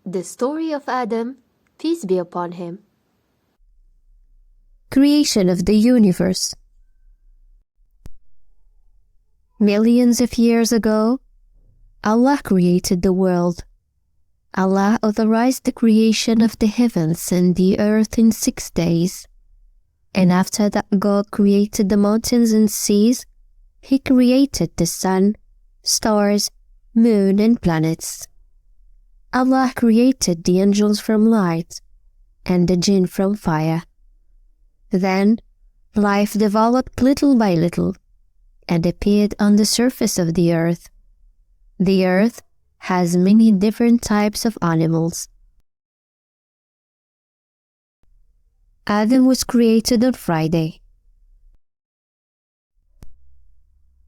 The story of Adam, peace be upon him. Creation of the universe. Millions of years ago, Allah created the world. Allah authorized the creation of the heavens and the earth in 6 days. And after that, God created the mountains and seas. He created the sun, stars, moon, and planets. Allah created the angels from light and the jinn from fire. Then, life developed little by little and appeared on the surface of the earth. The earth has many different types of animals. Adam was created on Friday.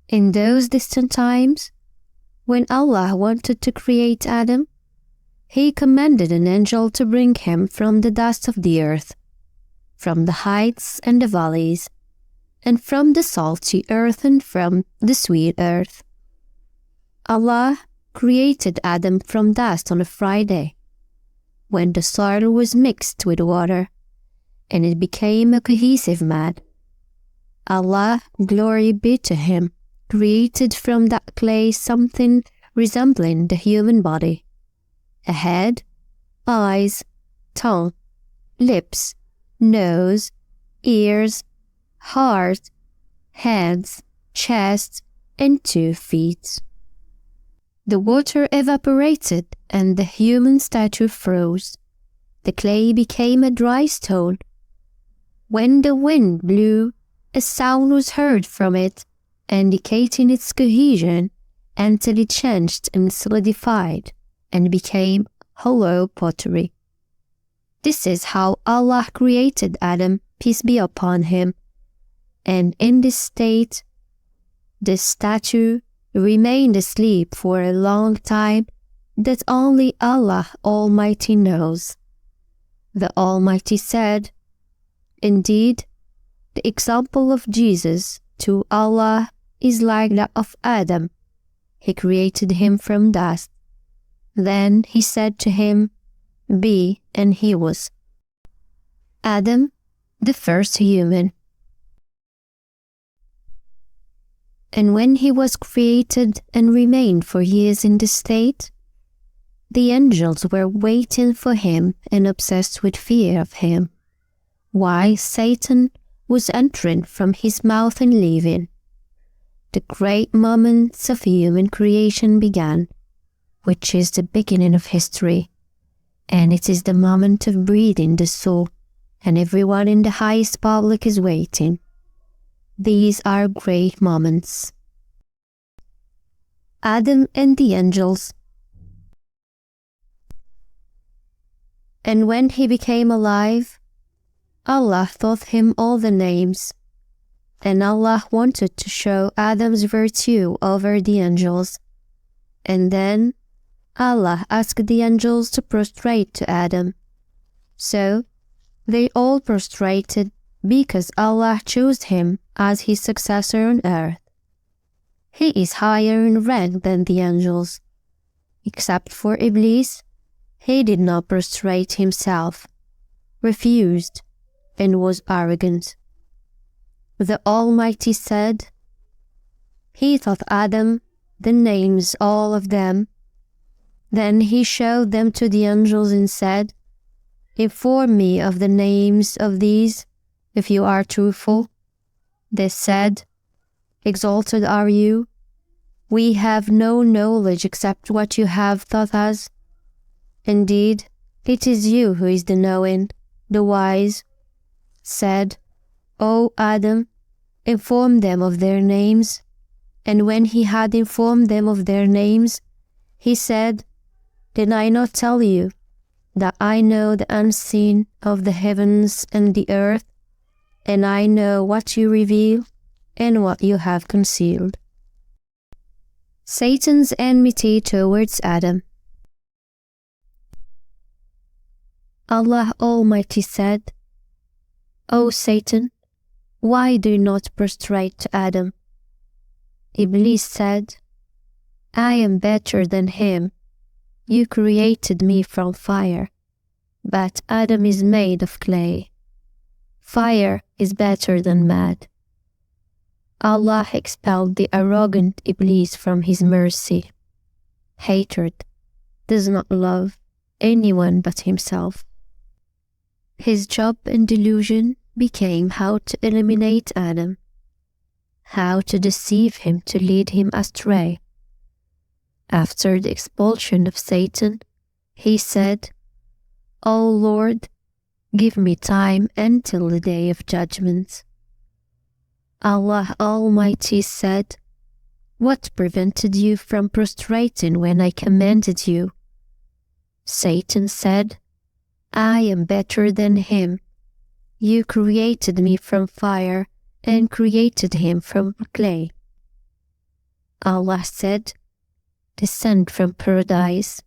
In those distant times, when Allah wanted to create Adam, He commanded an angel to bring him from the dust of the earth, from the heights and the valleys, and from the salty earth and from the sweet earth. Allah created Adam from dust on a Friday, when the soil was mixed with water, and it became a cohesive mass. Allah, glory be to Him, created from that clay something resembling the human body: a head, eyes, tongue, lips, nose, ears, heart, hands, chest, and 2 feet. The water evaporated and the human statue froze. The clay became a dry stone. When the wind blew, a sound was heard from it, indicating its cohesion, until it changed and solidified and became hollow pottery. This is how Allah created Adam, peace be upon him, and in this state, the statue remained asleep for a long time that only Allah Almighty knows. The Almighty said, "Indeed, the example of Jesus to Allah is like that of Adam. He created him from dust. Then He said to him, 'Be,' and he was." Adam, the first human. And when he was created and remained for years in this state, the angels were waiting for him and obsessed with fear of him, while Satan was entering from his mouth and leaving. The great moments of human creation began, which is the beginning of history, and it is the moment of breathing the soul, and everyone in the highest public is waiting. These are great moments. Adam and the angels. And when he became alive, Allah taught him all the names, and Allah wanted to show Adam's virtue over the angels. And then Allah asked the angels to prostrate to Adam. So they all prostrated because Allah chose him as his successor on earth. He is higher in rank than the angels. Except for Iblis, he did not prostrate himself, refused, and was arrogant. The Almighty said, He taught Adam the names, all of them. Then He showed them to the angels and said, "Inform me of the names of these, if you are truthful." They said, "Exalted are you. We have no knowledge except what you have taught us. Indeed, it is you who is the knowing, the wise." Said, "O Adam, inform them of their names." And when he had informed them of their names, he said, "Did I not tell you that I know the unseen of the heavens and the earth, and I know what you reveal and what you have concealed?" Satan's enmity towards Adam. Allah Almighty said, "O Satan, why do you not prostrate to Adam?" Iblis said, "I am better than him. You created me from fire, but Adam is made of clay. Fire is better than mud. Allah expelled the arrogant Iblis from his mercy. Hatred does not love anyone but himself. His job and delusion became how to eliminate Adam, how to deceive him to lead him astray. After the expulsion of Satan, he said, "O Lord, give me time until the day of judgment." Allah Almighty said, "What prevented you from prostrating when I commanded you?" Satan said, "I am better than him. You created me from fire and created him from clay." Allah said, "Descend from paradise,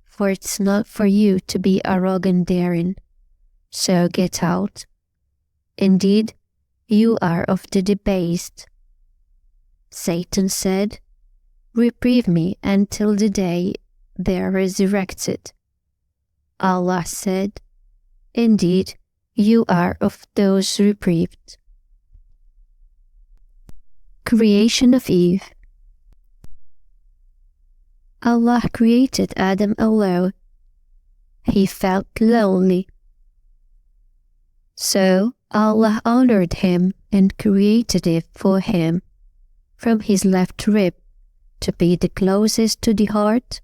for it's not for you to be arrogant therein. So get out. Indeed, you are of the debased." Satan said, "Reprieve me until the day they are resurrected." Allah said, "Indeed, you are of those reprieved." Creation of Eve. Allah created Adam alone. He felt lonely. So Allah honored him and created Eve for him from his left rib to be the closest to the heart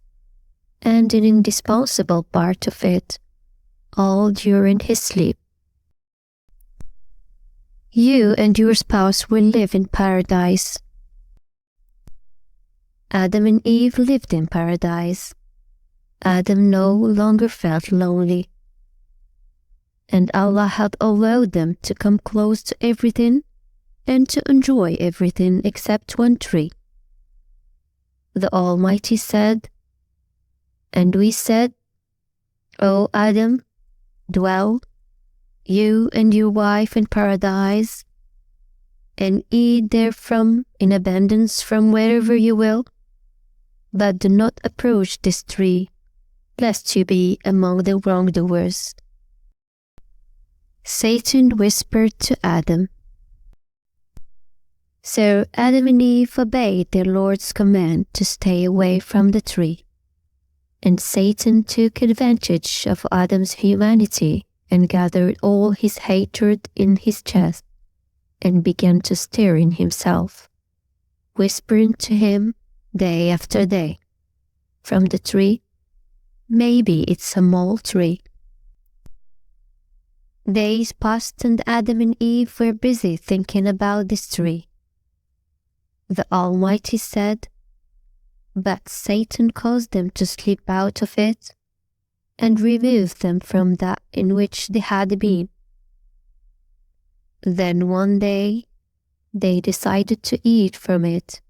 and an indispensable part of it, all during his sleep. You and your spouse will live in paradise. Adam and Eve lived in paradise. Adam no longer felt lonely, and Allah had allowed them to come close to everything and to enjoy everything except one tree. The Almighty said, "And we said, O Adam, dwell, you and your wife in paradise, and eat therefrom in abundance from wherever you will, but do not approach this tree, lest you be among the wrongdoers." Satan whispered to Adam. So Adam and Eve obeyed their Lord's command to stay away from the tree. And Satan took advantage of Adam's humanity and gathered all his hatred in his chest and began to stir in himself, whispering to him day after day, from the tree, "Maybe it's a mole tree." Days passed and Adam and Eve were busy thinking about this tree. The Almighty said, but Satan caused them to slip out of it and removed them from that in which they had been. Then one day they decided to eat from it,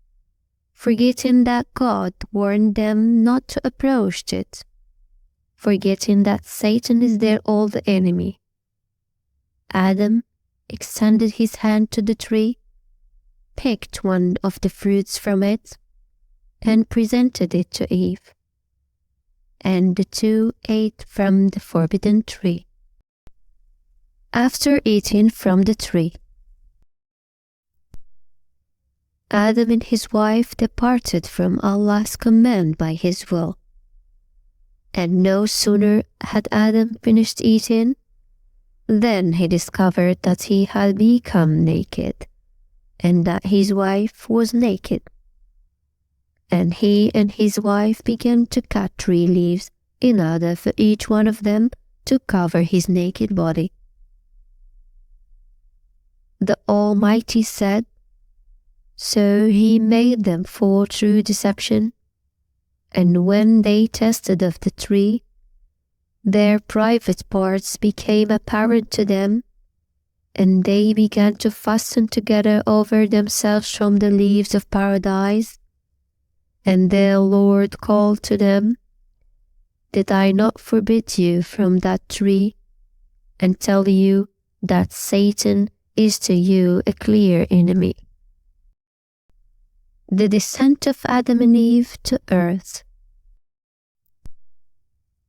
forgetting that God warned them not to approach it, forgetting that Satan is their old enemy. Adam extended his hand to the tree, picked one of the fruits from it, and presented it to Eve. And the two ate from the forbidden tree. After eating from the tree, Adam and his wife departed from Allah's command by his will. And no sooner had Adam finished eating than he discovered that he had become naked, and that his wife was naked. And he and his wife began to cut tree leaves in order for each one of them to cover his naked body. The Almighty said, so he made them fall through deception, and when they tasted of the tree, their private parts became apparent to them, and they began to fasten together over themselves from the leaves of paradise. And their Lord called to them, did I not forbid you from that tree, and tell you that Satan is to you a clear enemy? The descent of Adam and Eve to earth.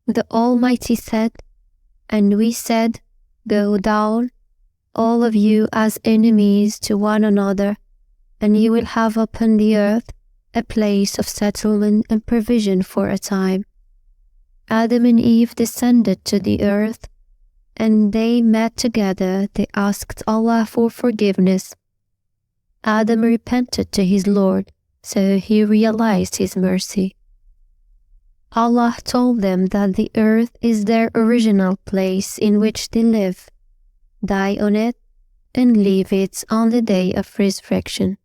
The Almighty said, and we said, Go down, all of you as enemies to one another, and you will have upon the earth a place of settlement and provision for a time. Adam and Eve descended to the earth, and they met together. They asked Allah for forgiveness. Adam repented to his Lord, so he realized his mercy. Allah told them that the earth is their original place in which they live, die on it, and leave it on the day of resurrection.